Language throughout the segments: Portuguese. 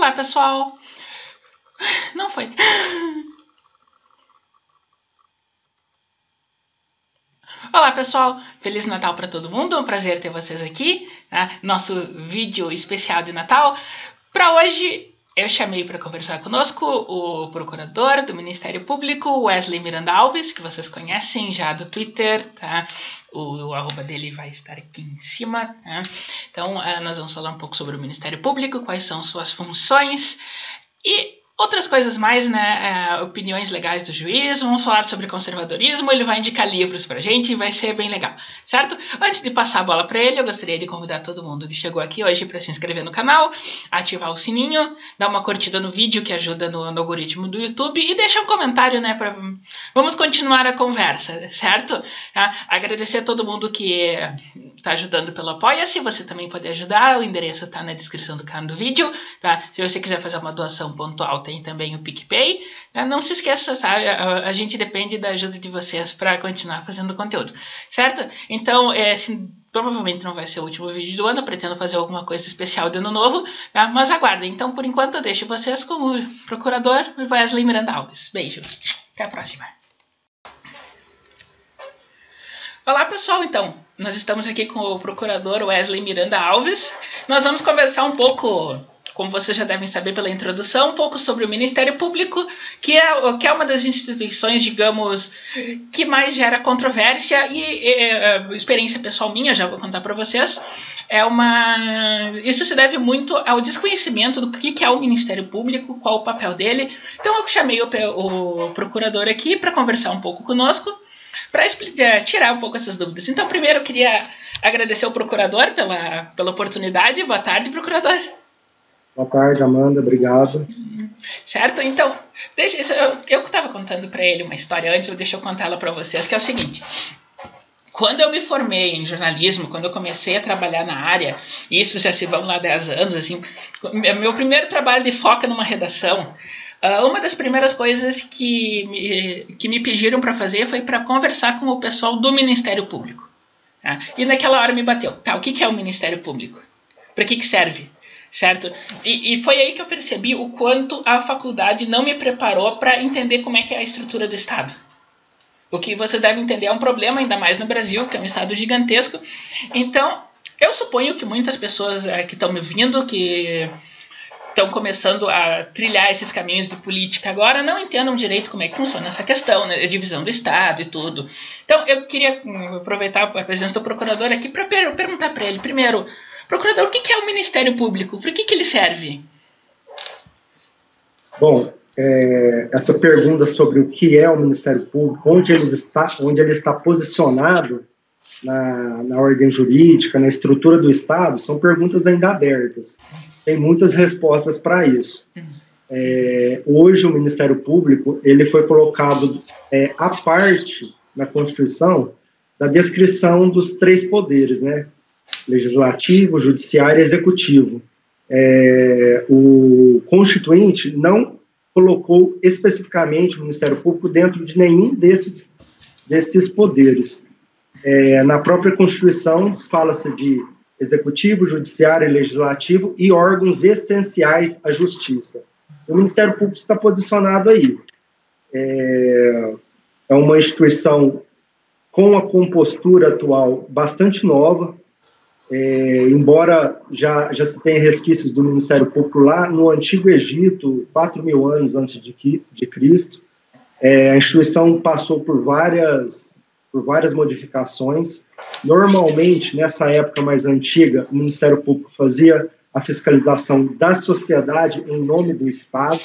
Olá, pessoal. Não foi. Olá, pessoal. Feliz Natal para todo mundo. É um prazer ter vocês aqui, né? Nosso vídeo especial de Natal. Para hoje, eu chamei para conversar conosco o procurador do Ministério Público, Wesley Miranda Alves, que vocês conhecem já do Twitter, tá? O arroba dele vai estar aqui em cima, tá? Então, nós vamos falar um pouco sobre o Ministério Público, quais são suas funções e outras coisas mais, né? Opiniões legais do juiz, vamos falar sobre conservadorismo, ele vai indicar livros pra gente e vai ser bem legal, certo? Antes de passar a bola para ele, eu gostaria de convidar todo mundo que chegou aqui hoje para se inscrever no canal, ativar o sininho, dar uma curtida no vídeo que ajuda no algoritmo do YouTube e deixar um comentário, né? Vamos continuar a conversa, certo? Agradecer a todo mundo que está ajudando pelo Apoia-se, você também pode ajudar, o endereço está na descrição do canal do vídeo, tá? Se você quiser fazer uma doação pontual, tem também o PicPay. Não se esqueça, sabe? A gente depende da ajuda de vocês para continuar fazendo conteúdo, certo? Então, provavelmente não vai ser o último vídeo do ano, pretendo fazer alguma coisa especial de ano novo, tá? Mas aguardem. Então, por enquanto, eu deixo vocês com o procurador Wesley Miranda Alves. Beijo. Até a próxima. Olá, pessoal. Então, nós estamos aqui com o procurador Wesley Miranda Alves. Nós vamos conversar um pouco, como vocês já devem saber pela introdução, um pouco sobre o Ministério Público, que é uma das instituições, digamos, que mais gera controvérsia e experiência pessoal minha, já vou contar para vocês. Isso se deve muito ao desconhecimento do que é o Ministério Público, qual o papel dele. Então eu chamei o procurador aqui para conversar um pouco conosco, para tirar um pouco essas dúvidas. Então, primeiro eu queria agradecer ao procurador pela oportunidade. Boa tarde, procurador. Boa tarde, Amanda, obrigado. Certo? Então, eu estava contando para ele uma história antes, deixa eu contar ela para vocês, que é o seguinte. Quando eu me formei em jornalismo, quando eu comecei a trabalhar na área, isso já se vão lá 10 anos, assim, meu primeiro trabalho de foca numa redação, uma das primeiras coisas que me pediram para fazer foi para conversar com o pessoal do Ministério Público. Tá? E naquela hora me bateu, tá, o que é o Ministério Público? Para que serve? Certo? E foi aí que eu percebi o quanto a faculdade não me preparou para entender como é que é a estrutura do Estado. O que vocês devem entender é um problema, ainda mais no Brasil, que é um Estado gigantesco. Então, eu suponho que muitas pessoas que estão me ouvindo, que estão começando a trilhar esses caminhos de política agora, não entendam direito como é que funciona essa questão, né, a divisão do Estado e tudo. Então, eu queria aproveitar a presença do procurador aqui para perguntar para ele, primeiro, procurador, o que é o Ministério Público? Para que ele serve? Bom, essa pergunta sobre o que é o Ministério Público, onde ele está posicionado na ordem jurídica, na estrutura do Estado, são perguntas ainda abertas. Tem muitas respostas para isso. Hoje, o Ministério Público ele foi colocado à parte na Constituição da descrição dos 3 poderes, né? Legislativo, judiciário e executivo. O Constituinte não colocou especificamente o Ministério Público dentro de nenhum desses poderes. Na própria Constituição fala-se de executivo, judiciário e legislativo e órgãos essenciais à justiça. O Ministério Público está posicionado aí. É uma instituição com a compostura atual bastante nova, embora já se tenha resquícios do Ministério Público lá no Antigo Egito, 4.000 anos antes de Cristo, a instituição passou por várias modificações. Normalmente, nessa época mais antiga, o Ministério Público fazia a fiscalização da sociedade em nome do Estado,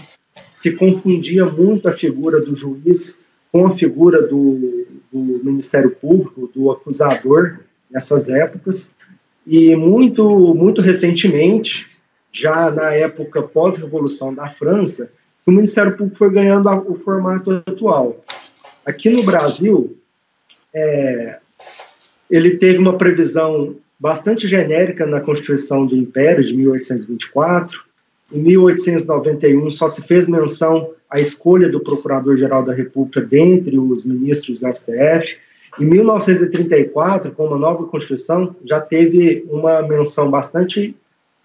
se confundia muito a figura do juiz com a figura do Ministério Público, do acusador, nessas épocas. E muito recentemente, já na época pós-revolução da França, o Ministério Público foi ganhando o formato atual. Aqui no Brasil, ele teve uma previsão bastante genérica na Constituição do Império, de 1824. Em 1891, só se fez menção à escolha do Procurador-Geral da República dentre os ministros do STF. Em 1934, com uma nova Constituição, já teve uma menção bastante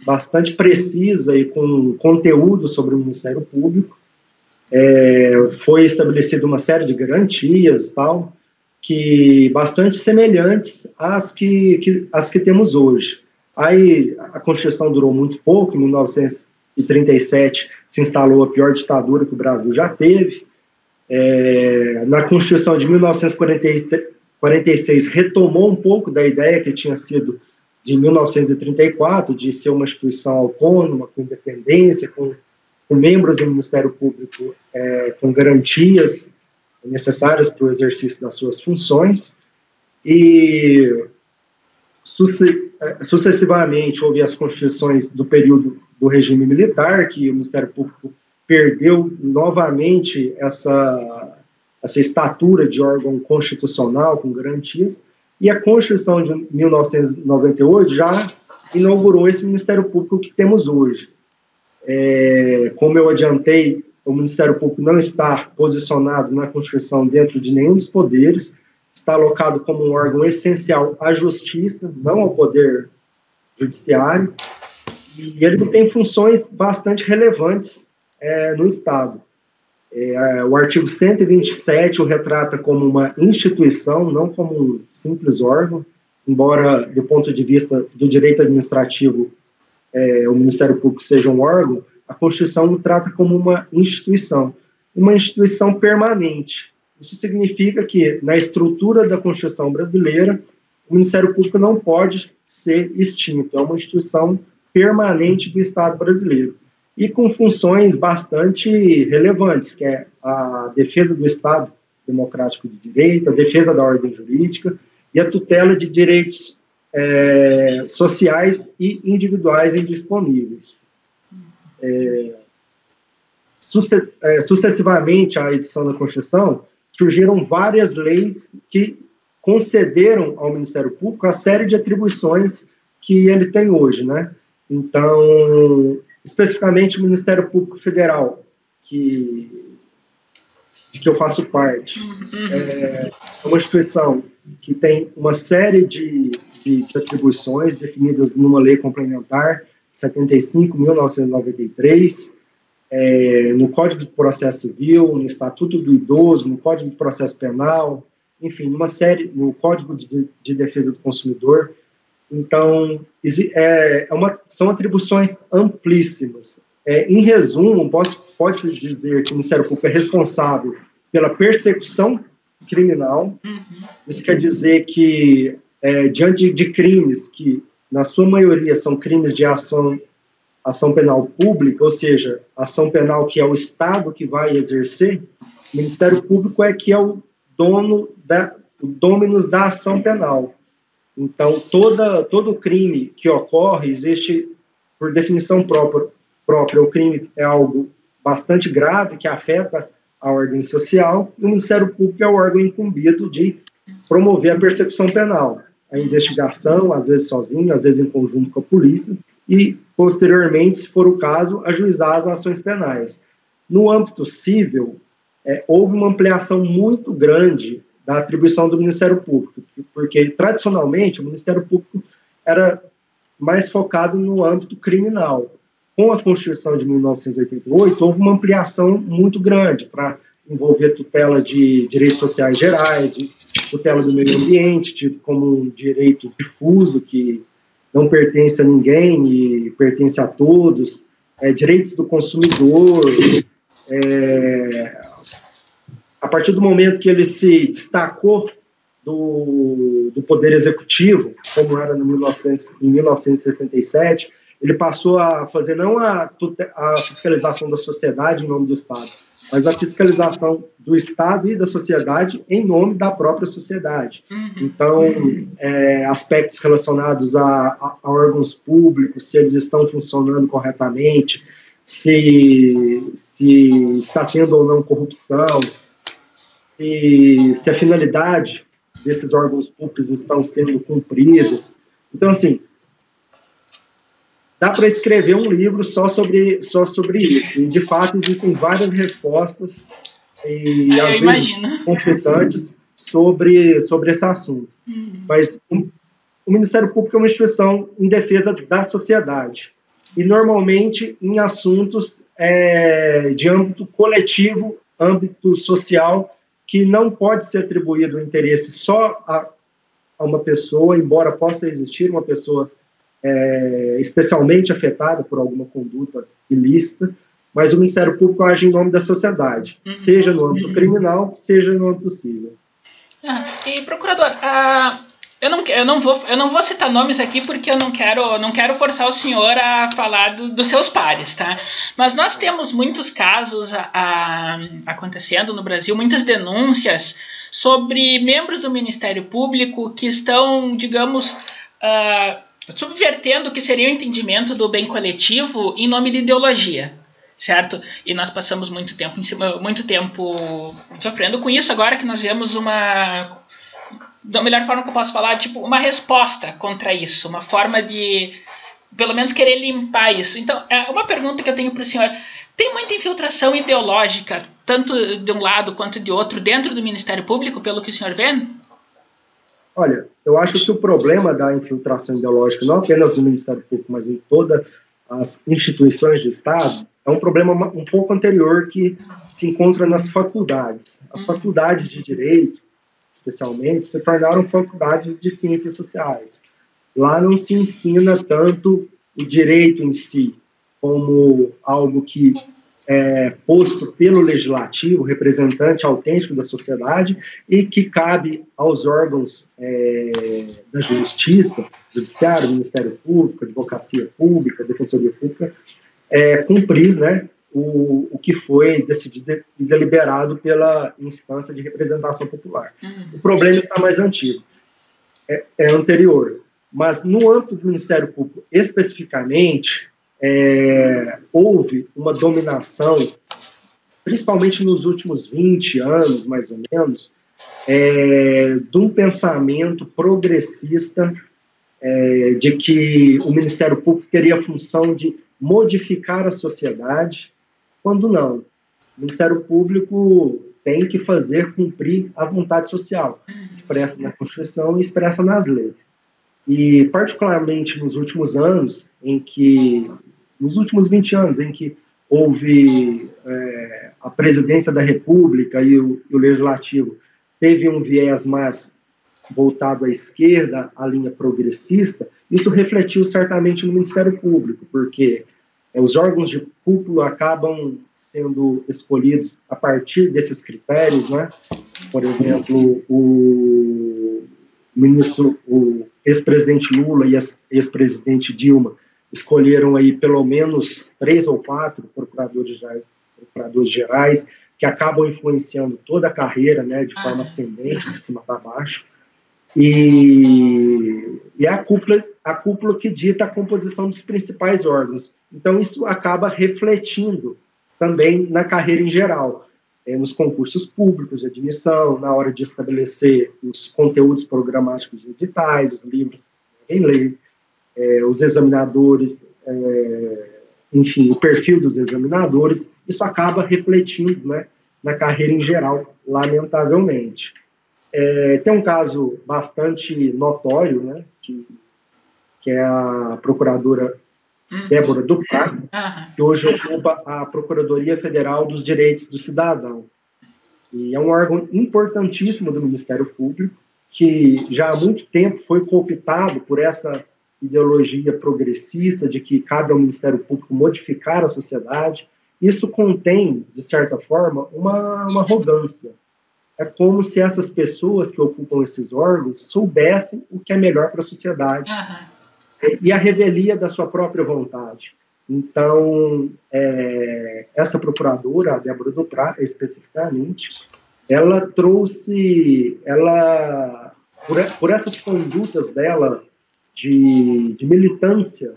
bastante precisa e com conteúdo sobre o Ministério Público. Foi estabelecida uma série de garantias e tal, que bastante semelhantes às que temos hoje. Aí a Constituição durou muito pouco, em 1937 se instalou a pior ditadura que o Brasil já teve. Na Constituição de 1946 retomou um pouco da ideia que tinha sido de 1934, de ser uma instituição autônoma, com independência, com membros do Ministério Público com garantias necessárias para o exercício das suas funções, e sucessivamente houve as constituições do período do regime militar, que o Ministério Público perdeu novamente essa estatura de órgão constitucional com garantias, e a Constituição de 1998 já inaugurou esse Ministério Público que temos hoje. Como eu adiantei, o Ministério Público não está posicionado na Constituição dentro de nenhum dos poderes, está alocado como um órgão essencial à justiça, não ao poder judiciário, e ele tem funções bastante relevantes no Estado. O artigo 127 o retrata como uma instituição, não como um simples órgão, embora, do ponto de vista do direito administrativo, o Ministério Público seja um órgão, a Constituição o trata como uma instituição permanente. Isso significa que, na estrutura da Constituição brasileira, o Ministério Público não pode ser extinto, é uma instituição permanente do Estado brasileiro, e com funções bastante relevantes, que é a defesa do Estado democrático de direito, a defesa da ordem jurídica e a tutela de direitos sociais e individuais indisponíveis. Sucessivamente à edição da Constituição, surgiram várias leis que concederam ao Ministério Público a série de atribuições que ele tem hoje, né? Então, especificamente o Ministério Público Federal, de que eu faço parte, é uma instituição que tem uma série de atribuições definidas numa lei complementar, 75/1993, no Código de Processo Civil, no Estatuto do Idoso, no Código de Processo Penal, enfim, no Código de Defesa do Consumidor. Então, são atribuições amplíssimas. Em resumo, pode-se dizer que o Ministério Público é responsável pela persecução criminal. Isso quer dizer que, diante de crimes que, na sua maioria, são crimes de ação penal pública, ou seja, ação penal que é o Estado que vai exercer, o Ministério Público é o dominus da ação penal. Então, todo crime que ocorre, existe, por definição própria, o crime é algo bastante grave, que afeta a ordem social, e o Ministério Público é o órgão incumbido de promover a persecução penal, a investigação, às vezes sozinho, às vezes em conjunto com a polícia, e, posteriormente, se for o caso, ajuizar as ações penais. No âmbito civil, houve uma ampliação muito grande da atribuição do Ministério Público, porque, tradicionalmente, o Ministério Público era mais focado no âmbito criminal. Com a Constituição de 1988, houve uma ampliação muito grande para envolver tutela de direitos sociais gerais, de tutela do meio ambiente, tido como um direito difuso que não pertence a ninguém e pertence a todos, direitos do consumidor. A partir do momento que ele se destacou do Poder Executivo, como era em 1967, ele passou a fazer não a fiscalização da sociedade em nome do Estado, mas a fiscalização do Estado e da sociedade em nome da própria sociedade. Então, aspectos relacionados a órgãos públicos, se eles estão funcionando corretamente, se está tendo ou não corrupção, se a finalidade desses órgãos públicos estão sendo cumpridas. Então, assim, dá para escrever um livro só sobre isso. E, de fato, existem várias respostas e, às vezes, conflitantes sobre esse assunto. Mas o Ministério Público é uma instituição em defesa da sociedade. e normalmente em assuntos de âmbito coletivo, âmbito social, que não pode ser atribuído o interesse só a uma pessoa, embora possa existir uma pessoa especialmente afetada por alguma conduta ilícita, mas o Ministério Público age em nome da sociedade, seja no âmbito criminal, seja no âmbito civil. E, procurador, eu não vou citar nomes aqui porque eu não quero forçar o senhor a falar dos seus pares, tá? Mas nós temos muitos casos acontecendo no Brasil, muitas denúncias sobre membros do Ministério Público que estão, digamos, subvertendo o que seria o entendimento do bem coletivo em nome de ideologia, certo? E nós passamos muito tempo sofrendo com isso. Agora que nós vemos da melhor forma que eu posso falar, tipo, uma resposta contra isso, uma forma de, pelo menos, querer limpar isso. Então, uma pergunta que eu tenho para o senhor: tem muita infiltração ideológica, tanto de um lado quanto de outro, dentro do Ministério Público, pelo que o senhor vê? Olha, eu acho que o problema da infiltração ideológica, não apenas do Ministério Público, mas em todas as instituições de Estado, é um problema um pouco anterior que se encontra nas faculdades. As faculdades de Direito, especialmente, se tornaram faculdades de Ciências Sociais. Lá não se ensina tanto o direito em si, como algo que é posto pelo legislativo, representante autêntico da sociedade, e que cabe aos órgãos da justiça, judiciário, Ministério Público, advocacia pública, defensoria pública, cumprir, né, o que foi decidido e deliberado pela instância de representação popular. O problema está mais antigo, é anterior. Mas no âmbito do Ministério Público, especificamente, houve uma dominação, principalmente nos últimos 20 anos, mais ou menos, de um pensamento progressista de que o Ministério Público teria a função de modificar a sociedade, quando não. O Ministério Público tem que fazer cumprir a vontade social, expressa na Constituição e expressa nas leis. E, particularmente nos últimos anos, nos últimos 20 anos, em que houve a presidência da República e o Legislativo teve um viés mais voltado à esquerda, à linha progressista, isso refletiu certamente no Ministério Público, porque os órgãos de cúpula acabam sendo escolhidos a partir desses critérios, né? Por exemplo, o ex-presidente Lula e ex-presidente Dilma escolheram aí pelo menos 3 ou 4 procuradores gerais que acabam influenciando toda a carreira, né, de forma ascendente, de cima para baixo. E é a cúpula que dita a composição dos principais órgãos. Então, isso acaba refletindo também na carreira em geral, nos concursos públicos de admissão, na hora de estabelecer os conteúdos programáticos de editais, os livros em lei, os examinadores, enfim, o perfil dos examinadores. Isso acaba refletindo, né, na carreira em geral, lamentavelmente. Tem um caso bastante notório, né, que é a procuradora Débora Duprat, que hoje ocupa a Procuradoria Federal dos Direitos do Cidadão. E é um órgão importantíssimo do Ministério Público, que já há muito tempo foi cooptado por essa ideologia progressista de que cabe ao Ministério Público modificar a sociedade. Isso contém, de certa forma, uma arrogância. É como se essas pessoas que ocupam esses órgãos soubessem o que é melhor para a sociedade e a revelia da sua própria vontade. Então, essa procuradora, a Débora Duprat, especificamente, ela trouxe, por essas condutas dela de militância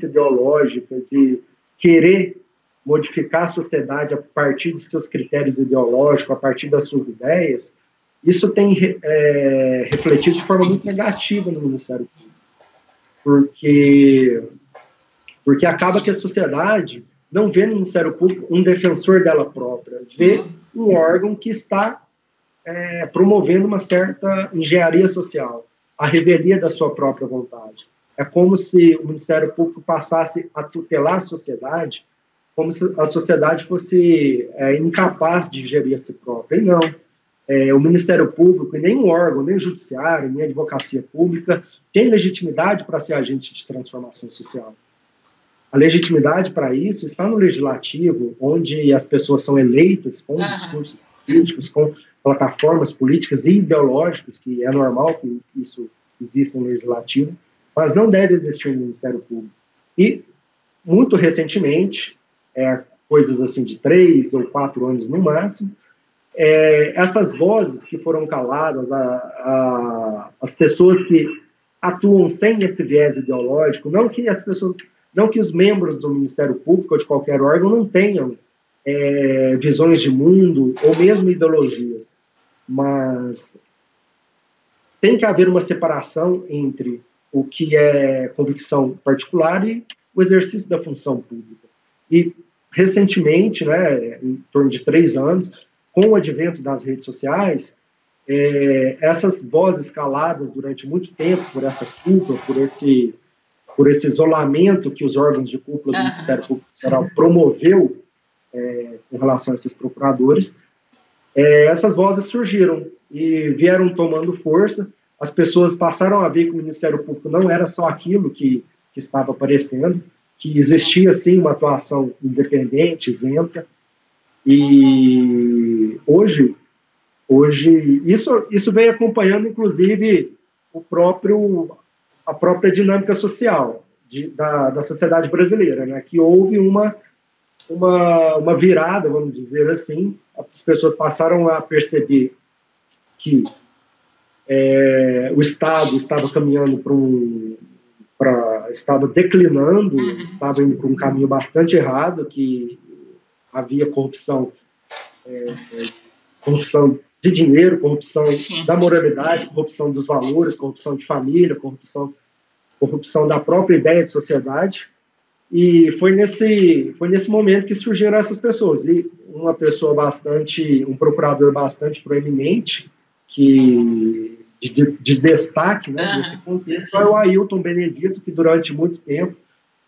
ideológica, de querer modificar a sociedade a partir de seus critérios ideológicos, a partir das suas ideias, isso tem refletido de forma muito negativa no Ministério Público, porque acaba que a sociedade não vê no Ministério Público um defensor dela própria, vê um órgão que está promovendo uma certa engenharia social, a revelia da sua própria vontade. é como se o Ministério Público passasse a tutelar a sociedade, como se a sociedade fosse incapaz de gerir a si própria. E não. O Ministério Público, e nenhum órgão, nem o Judiciário, nem a Advocacia Pública, tem legitimidade para ser agente de transformação social. A legitimidade para isso está no Legislativo, onde as pessoas são eleitas com discursos políticos, com plataformas políticas e ideológicas, que é normal que isso exista no Legislativo, mas não deve existir no Ministério Público. E, muito recentemente, coisas assim de 3 ou 4 anos no máximo, essas vozes que foram caladas, as pessoas que atuam sem esse viés ideológico, não que os membros do Ministério Público ou de qualquer órgão não tenham visões de mundo ou mesmo ideologias, mas tem que haver uma separação entre o que é convicção particular e o exercício da função pública. E, recentemente, em torno de 3 anos, com o advento das redes sociais, essas vozes caladas durante muito tempo por essa culpa, por esse isolamento que os órgãos de cúpula do Ministério Público Federal promoveu com relação a esses procuradores, essas vozes surgiram e vieram tomando força. As pessoas passaram a ver que o Ministério Público não era só aquilo que estava aparecendo, que existia, sim, uma atuação independente, isenta, e hoje isso vem acompanhando, inclusive, a própria dinâmica social da sociedade brasileira, que houve uma virada, vamos dizer assim. As pessoas passaram a perceber que o Estado estava caminhando estava declinando, estava indo por um caminho bastante errado, que havia corrupção de dinheiro, corrupção da moralidade, corrupção dos valores, corrupção de família, corrupção da própria ideia de sociedade. E foi nesse momento que surgiram essas pessoas. E um procurador bastante proeminente, de destaque, nesse contexto, é o Ailton Benedito, que durante muito tempo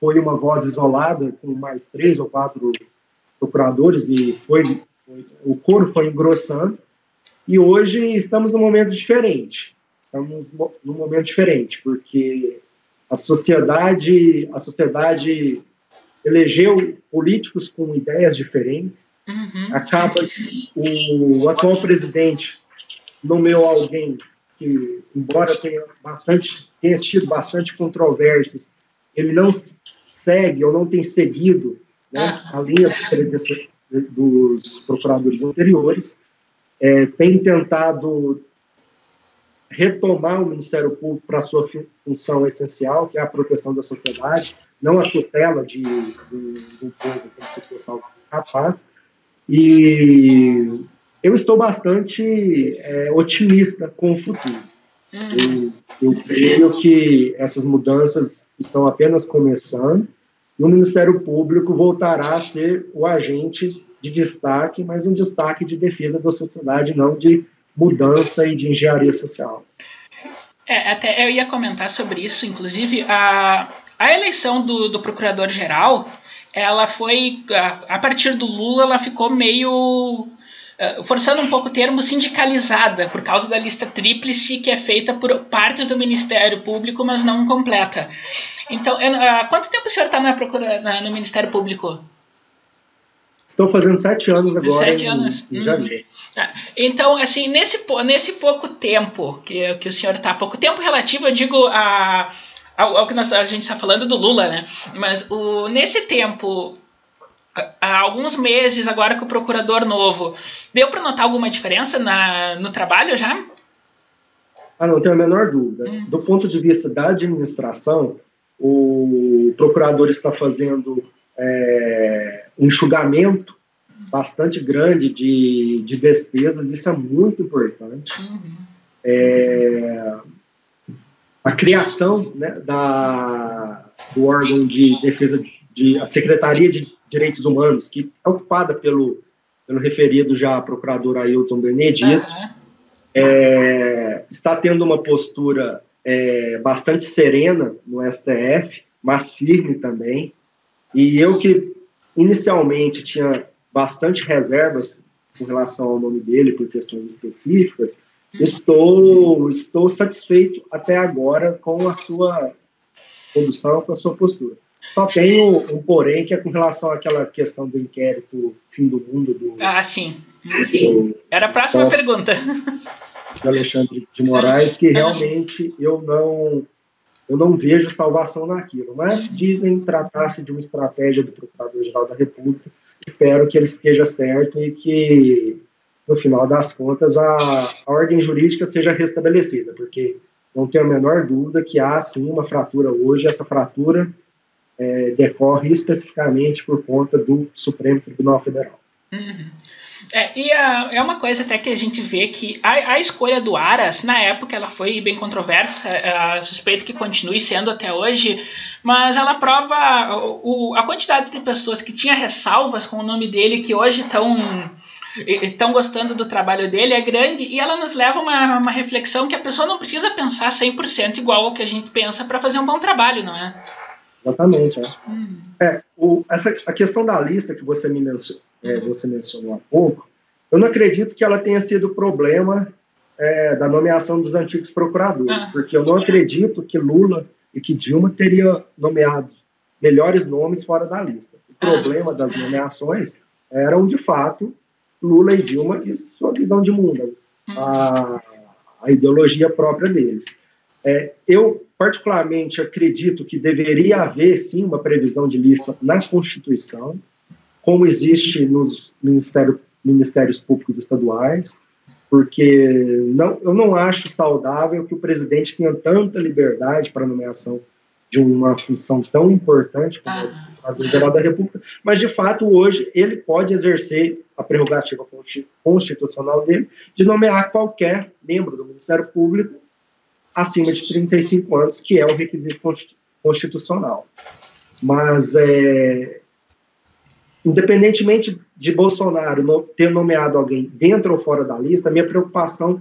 foi uma voz isolada, com mais 3 ou 4 procuradores, e o coro foi engrossando. E hoje estamos num momento diferente. Porque a sociedade elegeu políticos com ideias diferentes. Acaba que o atual presidente nomeou alguém que, embora tenha tido bastante controvérsias, ele não segue ou não tem seguido a linha dos procuradores anteriores, tem tentado retomar o Ministério Público para a sua função essencial, que é a proteção da sociedade, não a tutela do povo como se fosse algo capaz. E eu estou bastante otimista com o futuro. Eu creio que essas mudanças estão apenas começando e o Ministério Público voltará a ser o agente de destaque, mas um destaque de defesa da sociedade, não de mudança e de engenharia social. Até eu ia comentar sobre isso, inclusive a eleição do Procurador-Geral, ela foi, a partir do Lula, ela ficou meio, forçando um pouco o termo, sindicalizada, por causa da lista tríplice que é feita por partes do Ministério Público, mas não completa. Então, há quanto tempo o senhor está no Ministério Público? Estou fazendo 7 anos agora. 7 anos. Em janeiro. Então, assim, nesse pouco tempo que o senhor está, pouco tempo relativo, eu digo ao que a gente está falando do Lula, né? Mas nesse tempo, há alguns meses agora com o procurador novo, deu para notar alguma diferença no trabalho já? Não tenho a menor dúvida. Do ponto de vista da administração, o procurador está fazendo um enxugamento bastante grande de despesas, isso é muito importante. A criação, né, do órgão de defesa, a Secretaria de Direitos Humanos, que é ocupada pelo referido já procurador Ailton Benedito, está tendo uma postura bastante serena no STF, mas firme também. E eu que inicialmente tinha bastante reservas com relação ao nome dele por questões específicas, estou satisfeito até agora com a sua condução, com a sua postura. Só tenho um porém, que é com relação àquela questão do inquérito fim do mundo. Sim. Era a próxima pergunta. De Alexandre de Moraes, que realmente eu não vejo salvação naquilo. Mas dizem tratar-se de uma estratégia do Procurador-Geral da República. Espero que ele esteja certo e que, no final das contas, a ordem jurídica seja restabelecida, porque não tenho a menor dúvida que há, sim, uma fratura hoje. Essa fratura decorre especificamente por conta do Supremo Tribunal Federal. É uma coisa até que a gente vê que a escolha do Aras, na época, ela foi bem controversa, suspeito que continue sendo até hoje, mas ela prova a quantidade de pessoas que tinha ressalvas com o nome dele, que hoje estão gostando do trabalho dele, é grande, e ela nos leva a uma reflexão que a pessoa não precisa pensar 100% igual ao que a gente pensa para fazer um bom trabalho, não é? Exatamente. A questão da lista que você mencionou há pouco, eu não acredito que ela tenha sido problema da nomeação dos antigos procuradores, porque eu não acredito que Lula e que Dilma teriam nomeado melhores nomes fora da lista. O problema das nomeações eram, de fato, Lula e Dilma e sua visão de mundo, a ideologia própria deles. Eu, particularmente, acredito que deveria haver, sim, uma previsão de lista na Constituição, como existe nos ministérios públicos estaduais, porque eu não acho saudável que o presidente tenha tanta liberdade para a nomeação de uma função tão importante como o Procurador-Geral da República, mas, de fato, hoje ele pode exercer a prerrogativa constitucional dele de nomear qualquer membro do Ministério Público acima de 35 anos, que é o requisito constitucional. Mas, independentemente de Bolsonaro ter nomeado alguém dentro ou fora da lista, a minha preocupação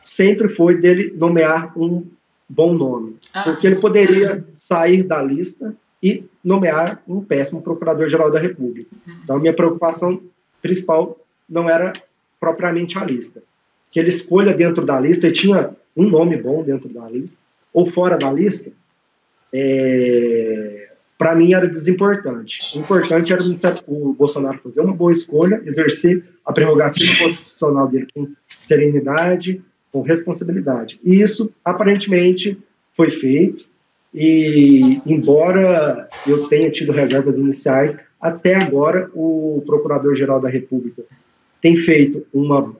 sempre foi dele nomear um bom nome, porque ele poderia sair da lista e nomear um péssimo Procurador-Geral da República. Então, a minha preocupação principal não era propriamente a lista. Que ele escolha dentro da lista, e tinha um nome bom dentro da lista, ou fora da lista, para mim era desimportante. O importante era o Bolsonaro fazer uma boa escolha, exercer a prerrogativa constitucional dele com serenidade, com responsabilidade. E isso, aparentemente, foi feito, e embora eu tenha tido reservas iniciais, até agora o Procurador-Geral da República tem feito uma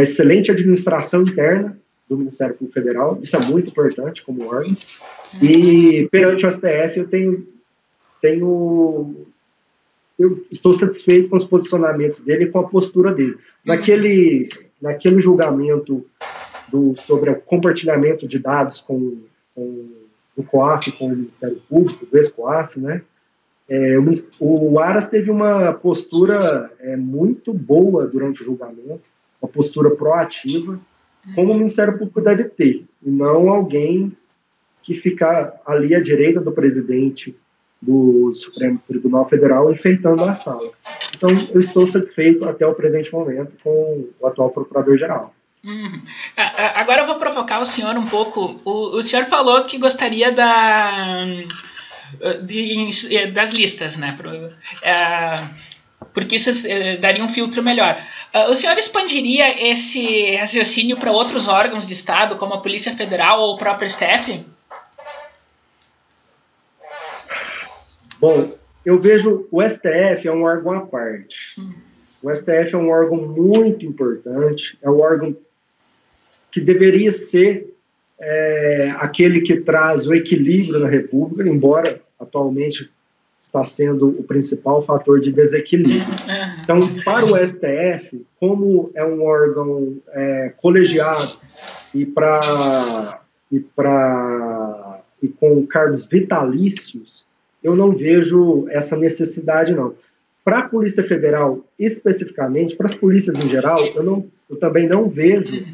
excelente administração interna do Ministério Público Federal, isso é muito importante como órgão, e perante o STF eu estou satisfeito com os posicionamentos dele e com a postura dele. Naquele julgamento sobre o compartilhamento de dados com o COAF, com o Ministério Público, do ex-COAF, né? O Aras teve uma postura muito boa durante o julgamento, uma postura proativa, como o Ministério Público deve ter, e não alguém que fica ali à direita do presidente do Supremo Tribunal Federal enfeitando a sala. Então, eu estou satisfeito até o presente momento com o atual Procurador-Geral. Agora eu vou provocar o senhor um pouco. O senhor falou que gostaria das listas, né? Porque isso daria um filtro melhor. O senhor expandiria esse raciocínio para outros órgãos de Estado, como a Polícia Federal ou o próprio STF? Bom, eu vejo o STF é um órgão à parte. O STF é um órgão muito importante, é um órgão que deveria ser aquele que traz o equilíbrio na República, embora atualmente está sendo o principal fator de desequilíbrio. Então, para o STF, como é um órgão colegiado e com cargos vitalícios, eu não vejo essa necessidade, não. Para a Polícia Federal, especificamente, para as polícias em geral, eu também não vejo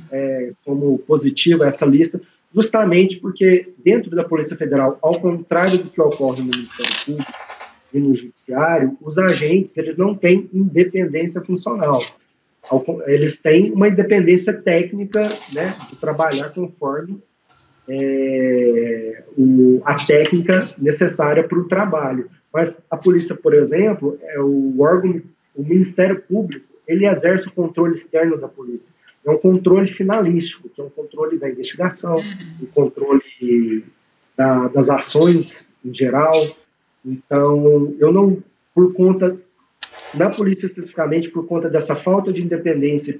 como positiva essa lista, justamente porque dentro da Polícia Federal, ao contrário do que ocorre no Ministério Público e no Judiciário, os agentes eles não têm independência funcional. Eles têm uma independência técnica, né, de trabalhar conforme a técnica necessária para o trabalho. Mas a polícia, por exemplo, o Ministério Público, ele exerce o controle externo da polícia. É um controle finalístico, que é um controle da investigação, o controle das ações em geral. Então, eu não, na polícia especificamente, por conta dessa falta de independência,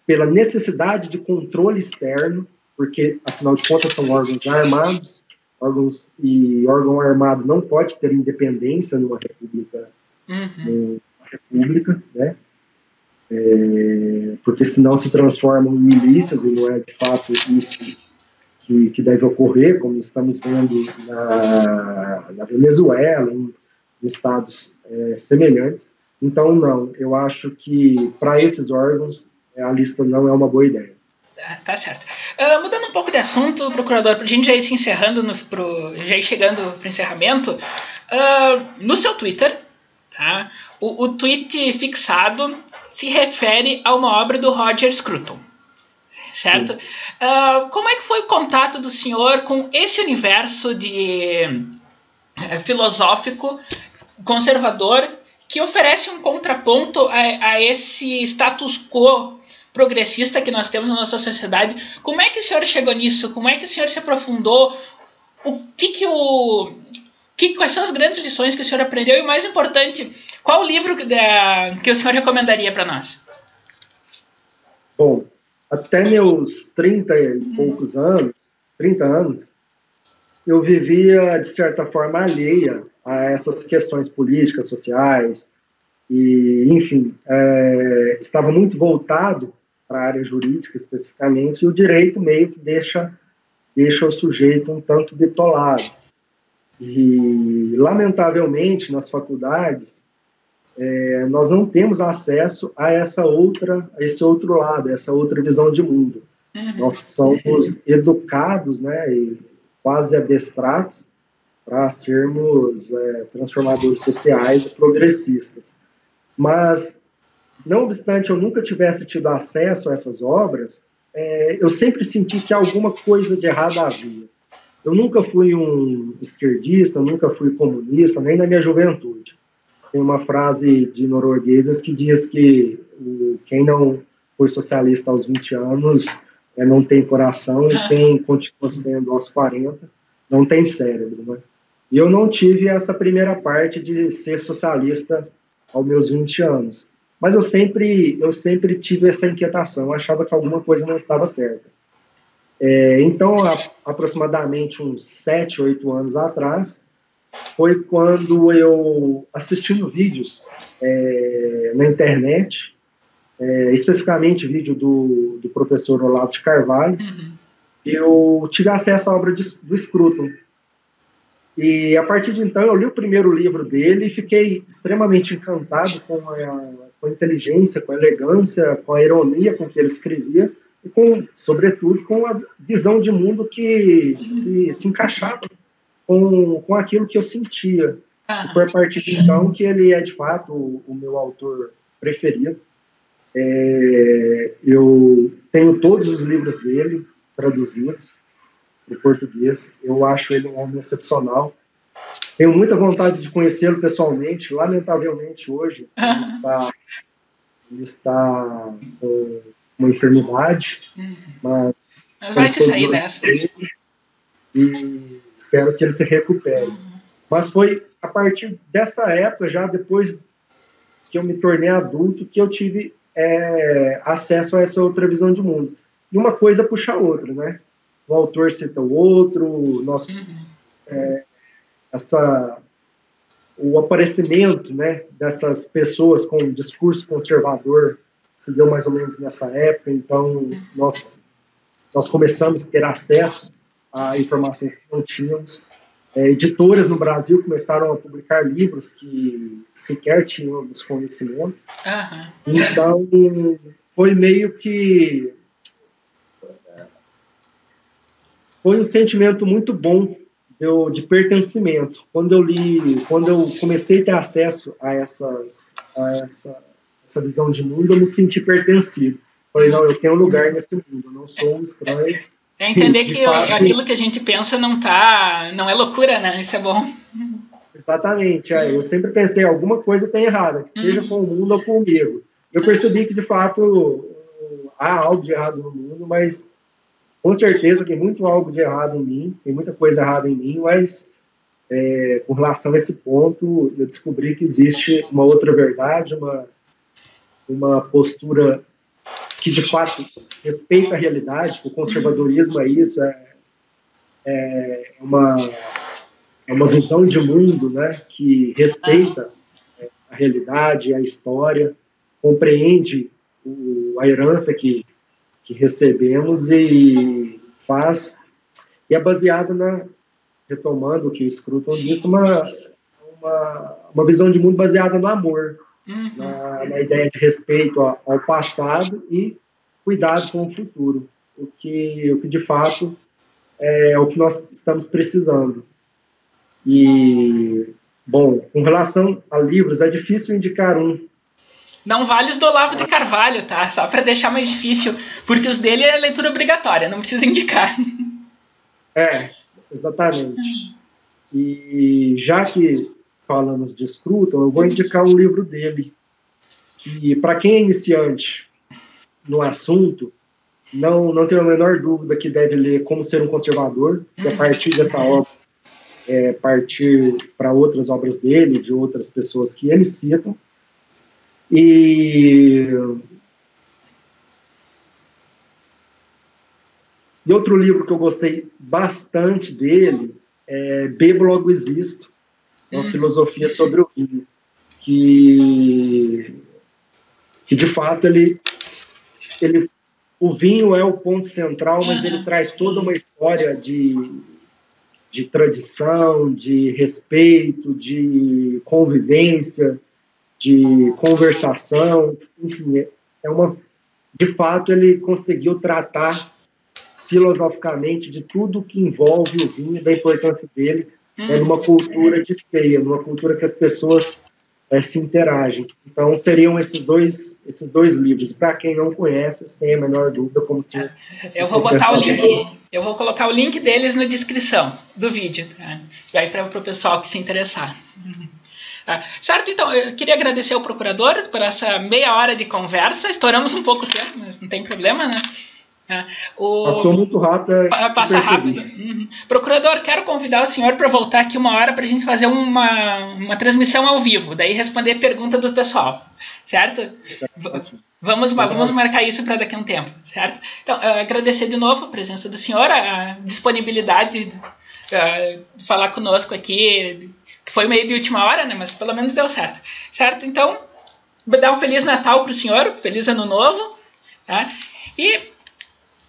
pela necessidade de controle externo, porque, afinal de contas, são órgãos armados, órgão armado não pode ter independência numa república, né? Porque senão se transformam em milícias, e não é de fato isso que deve ocorrer, como estamos vendo na Venezuela, em estados semelhantes. Então, não, eu acho que para esses órgãos a lista não é uma boa ideia. Tá certo. Mudando um pouco de assunto, procurador, para a gente já ir se encerrando, já ir chegando para o encerramento, no seu Twitter, tá, o tweet fixado se refere a uma obra do Roger Scruton, certo? Como é que foi o contato do senhor com esse universo filosófico conservador que oferece um contraponto a esse status quo progressista que nós temos na nossa sociedade? Como é que o senhor chegou nisso? Como é que o senhor se aprofundou? Quais são as grandes lições que o senhor aprendeu? E o mais importante, qual o livro que o senhor recomendaria para nós? Bom, até meus 30 e poucos anos, 30 anos, eu vivia, de certa forma, alheia a essas questões políticas, sociais, e, enfim, estava muito voltado para a área jurídica, especificamente, e o direito meio que deixa o sujeito um tanto bitolado. E, lamentavelmente, nas faculdades, nós não temos acesso a esse outro lado, a essa outra visão de mundo. Nós somos educados, né, e quase adestrados para sermos transformadores sociais e progressistas. Mas, não obstante eu nunca tivesse tido acesso a essas obras, eu sempre senti que alguma coisa de errado havia. Eu nunca fui um esquerdista, nunca fui comunista, nem na minha juventude. Tem uma frase de noruegueses que diz que quem não foi socialista aos 20 anos não tem coração, e quem continua sendo aos 40 não tem cérebro, né? E eu não tive essa primeira parte de ser socialista aos meus 20 anos. Mas eu sempre tive essa inquietação, eu achava que alguma coisa não estava certa. Então, aproximadamente uns 7, 8 anos atrás, foi quando eu, assistindo vídeos na internet, especificamente vídeo do professor Olavo de Carvalho, eu tive acesso à obra do Scruton. E, a partir de então, eu li o primeiro livro dele e fiquei extremamente encantado com a inteligência, com a elegância, com a ironia com que ele escrevia e, sobretudo, com a visão de mundo que se encaixava com aquilo que eu sentia. E foi a partir de então que ele é, de fato, o meu autor preferido. Eu tenho todos os livros dele traduzidos para o português. Eu acho ele um homem excepcional. Tenho muita vontade de conhecê-lo pessoalmente. Lamentavelmente, hoje, ele está com uma enfermidade, mas vai se sair dessa. E espero que ele se recupere. Mas foi a partir dessa época, já depois que eu me tornei adulto, que eu tive acesso a essa outra visão de mundo. E uma coisa puxa a outra, né? O autor cita o outro, o aparecimento, né, dessas pessoas com um discurso conservador se deu mais ou menos nessa época. Então, nós começamos a ter acesso a informações que não tínhamos. Editoras no Brasil começaram a publicar livros que sequer tínhamos conhecimento. Então, foi meio que foi um sentimento muito bom de pertencimento. Quando eu comecei a ter acesso a essa visão de mundo, eu me senti pertencido. Falei, não, eu tenho um lugar nesse mundo, eu não sou um estranho. É entender que aquilo que a gente pensa não é loucura, né? Isso é bom. Exatamente. Eu sempre pensei, alguma coisa tem errada, que seja com o mundo ou comigo. Eu percebi que, de fato, há algo de errado no mundo, mas com certeza tem muito algo de errado em mim, tem muita coisa errada em mim, mas com relação a esse ponto, eu descobri que existe uma outra verdade, uma postura que, de fato, respeita a realidade, que o conservadorismo é isso, é uma visão de mundo, né, que respeita a realidade, a história, compreende a herança que recebemos e é baseado retomando o que o Scruton disse, uma visão de mundo baseada no amor, na ideia de respeito ao passado e cuidado com o futuro, o que de fato é o que nós estamos precisando. E, bom, com relação a livros, é difícil indicar um. Não vale os do Olavo de Carvalho, tá? Só para deixar mais difícil, porque os dele é leitura obrigatória, não precisa indicar. Exatamente. E já que falamos de Scruton, eu vou indicar um livro dele, que para quem é iniciante no assunto, não tem a menor dúvida que deve ler Como Ser um Conservador, que a partir dessa obra, partir para outras obras dele, de outras pessoas que ele cita. E outro livro que eu gostei bastante dele é Bebo Logo Existo, uma filosofia sobre o vinho, que de fato o vinho é o ponto central, mas ele traz toda uma história de tradição, de respeito, de convivência, de conversação, enfim, de fato ele conseguiu tratar filosoficamente de tudo que envolve o vinho, da importância dele numa cultura de ceia, numa cultura que as pessoas se interagem. Então seriam esses dois livros. Para quem não conhece, sem a menor dúvida, como se eu vou botar o link. Eu vou colocar o link deles na descrição do vídeo, tá? Vai para o pessoal que se interessar. Certo, então, eu queria agradecer ao procurador por essa meia hora de conversa. Estouramos um pouco o tempo, mas não tem problema, né? Passou muito rápido. Passa rápido. Procurador, quero convidar o senhor para voltar aqui uma hora para a gente fazer uma transmissão ao vivo, daí responder pergunta do pessoal, certo? Vamos marcar isso para daqui a um tempo, certo? Então, agradecer de novo a presença do senhor, a disponibilidade de falar conosco aqui, que foi meio de última hora, né? Mas pelo menos deu certo, certo? Então, dar um Feliz Natal para o senhor, Feliz Ano Novo, tá? E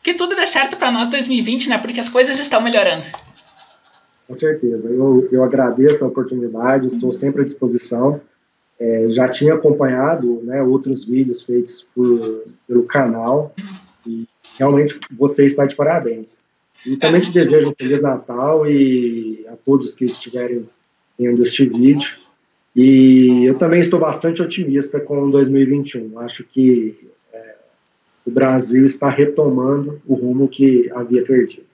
que tudo dê certo para nós em 2020, né? Porque as coisas estão melhorando. Com certeza. Eu agradeço a oportunidade, estou sempre à disposição. Já tinha acompanhado, né, outros vídeos feitos pelo canal e realmente você está de parabéns. E também te desejo um Feliz Natal e a todos que estiverem vendo este vídeo. E eu também estou bastante otimista com 2021. Acho que o Brasil está retomando o rumo que havia perdido.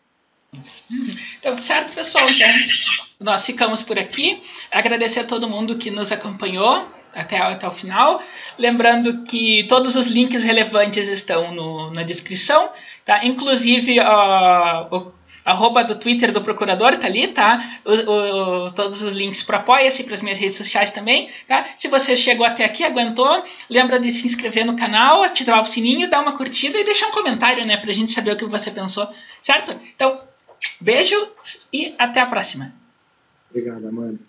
Então, certo, pessoal. Então, nós ficamos por aqui. Agradecer a todo mundo que nos acompanhou até o final. Lembrando que todos os links relevantes estão na descrição, tá? Inclusive o arroba do Twitter do procurador tá ali, tá? Todos os links para Apoia-se, para as minhas redes sociais também, tá? Se você chegou até aqui, aguentou, lembra de se inscrever no canal, ativar o sininho, dar uma curtida e deixar um comentário, né? Pra gente saber o que você pensou, certo? Então, beijo e até a próxima. Obrigado, Amanda.